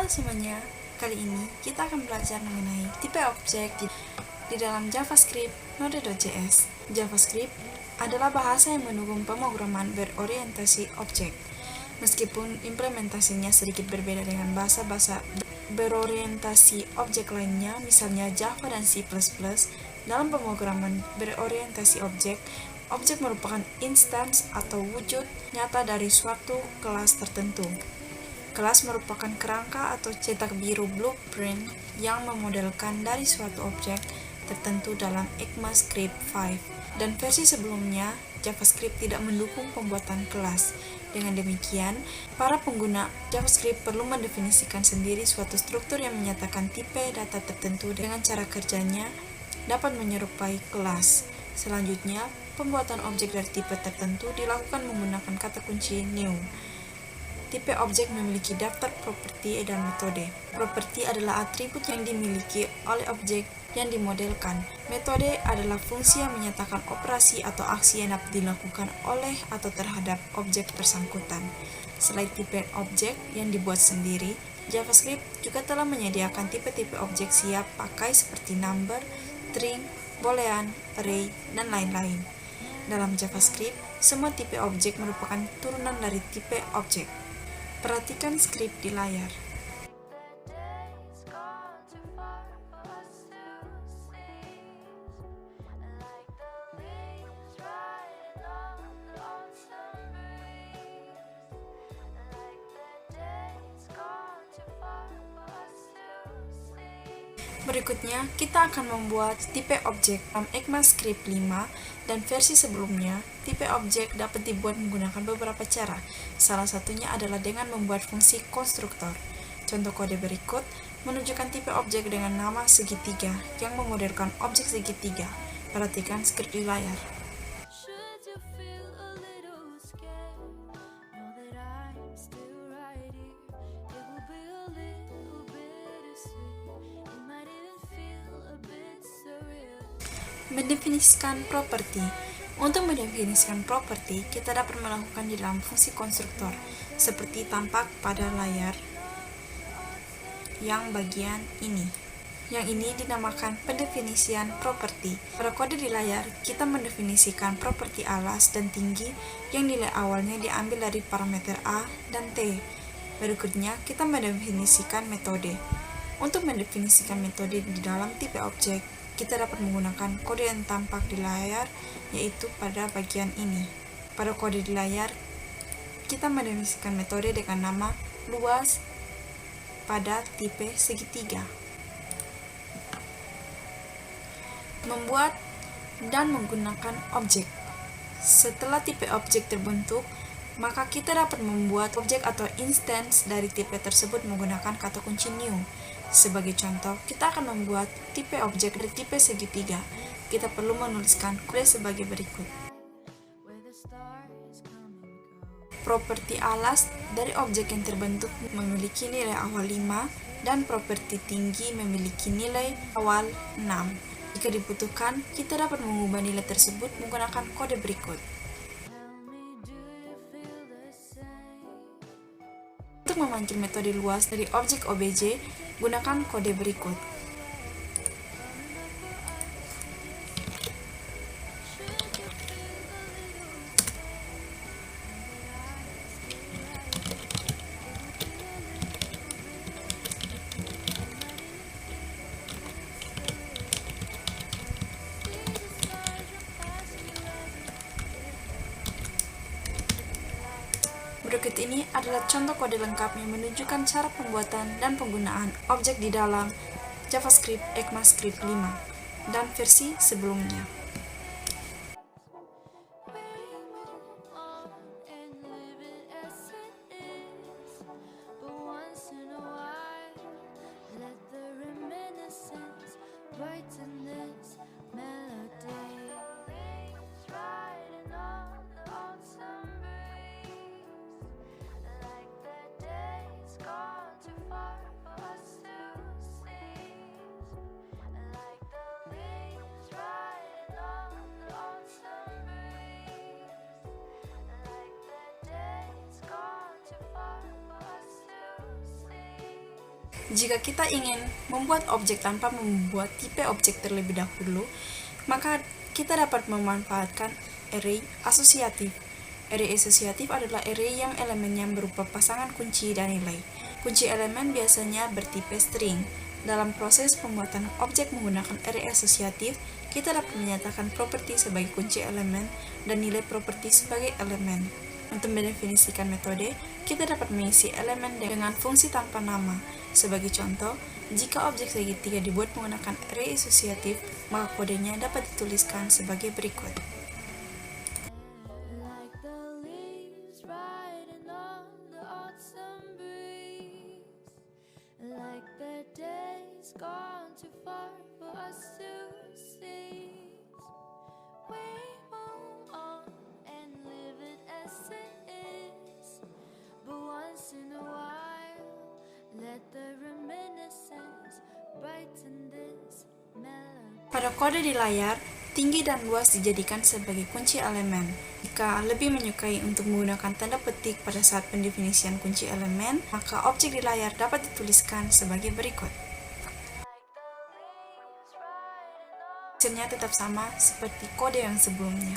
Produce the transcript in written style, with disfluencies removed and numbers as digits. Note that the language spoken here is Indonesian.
Halo semuanya, kali ini kita akan belajar mengenai tipe objek di dalam JavaScript Node.js. JavaScript adalah bahasa yang mendukung pemrograman berorientasi objek. Meskipun implementasinya sedikit berbeda dengan bahasa-bahasa berorientasi objek lainnya, misalnya Java dan C++, dalam pemrograman berorientasi objek, objek merupakan instance atau wujud nyata dari suatu kelas tertentu. Kelas merupakan kerangka atau cetak biru blueprint yang memodelkan dari suatu objek tertentu dalam ECMAScript 5. Dan versi sebelumnya, JavaScript tidak mendukung pembuatan kelas. Dengan demikian, para pengguna JavaScript perlu mendefinisikan sendiri suatu struktur yang menyatakan tipe data tertentu dengan cara kerjanya dapat menyerupai kelas. Selanjutnya, pembuatan objek dari tipe tertentu dilakukan menggunakan kata kunci new. Tipe objek memiliki daftar properti dan metode. Properti adalah atribut yang dimiliki oleh objek yang dimodelkan. Metode adalah fungsi yang menyatakan operasi atau aksi yang dapat dilakukan oleh atau terhadap objek bersangkutan. Selain tipe objek yang dibuat sendiri, JavaScript juga telah menyediakan tipe-tipe objek siap pakai seperti number, string, boolean, array, dan lain-lain. Dalam JavaScript, semua tipe objek merupakan turunan dari tipe objek. Perhatikan skrip di layar. Berikutnya, kita akan membuat tipe objek dalam ECMAScript 5 dan versi sebelumnya. Tipe objek dapat dibuat menggunakan beberapa cara. Salah satunya adalah dengan membuat fungsi konstruktor. Contoh kode berikut menunjukkan tipe objek dengan nama segitiga yang memodelkan objek segitiga. Perhatikan skrip di layar. Mendefinisikan properti. Untuk mendefinisikan properti, kita dapat melakukan di dalam fungsi konstruktor, seperti tampak pada layar yang bagian ini. Yang ini dinamakan pendefinisian properti. Pada kode di layar, kita mendefinisikan properti alas dan tinggi yang nilai awalnya diambil dari parameter A dan T. Berikutnya, kita mendefinisikan metode. Untuk mendefinisikan metode di dalam tipe objek, kita dapat menggunakan kode yang tampak di layar, yaitu pada bagian ini. Pada kode di layar, kita mendefinisikan metode dengan nama luas pada tipe segitiga. Membuat dan menggunakan objek. Setelah tipe objek terbentuk, maka kita dapat membuat objek atau instance dari tipe tersebut menggunakan kata kunci new. Sebagai contoh, kita akan membuat tipe objek dari tipe segitiga. Kita perlu menuliskan kode sebagai berikut. Properti alas dari objek yang terbentuk memiliki nilai awal 5 dan properti tinggi memiliki nilai awal 6. Jika dibutuhkan, kita dapat mengubah nilai tersebut menggunakan kode berikut. Untuk memancing metode luas dari objek OBJ, gunakan kode berikut. Berikut ini adalah contoh kode lengkap yang menunjukkan cara pembuatan dan penggunaan objek di dalam JavaScript ECMAScript 5 dan versi sebelumnya. Jika kita ingin membuat objek tanpa membuat tipe objek terlebih dahulu, maka kita dapat memanfaatkan array asosiatif. Array asosiatif adalah array yang elemennya berupa pasangan kunci dan nilai. Kunci elemen biasanya bertipe string. Dalam proses pembuatan objek menggunakan array asosiatif, kita dapat menyatakan properti sebagai kunci elemen dan nilai properti sebagai elemen. Untuk mendefinisikan metode, kita dapat mengisi elemen dengan fungsi tanpa nama. Sebagai contoh, jika objek segitiga dibuat menggunakan array asosiatif, maka kodenya dapat dituliskan sebagai berikut. Gone too far for us to see. We move on and live it as it is. But once in a while, let the reminiscence brighten this melody. Pada kode di layar, tinggi dan luas dijadikan sebagai kunci elemen. Jika lebih menyukai untuk menggunakan tanda petik pada saat pendefinisian kunci elemen, maka objek di layar dapat dituliskan sebagai berikut. Hasilnya tetap sama seperti kode yang sebelumnya.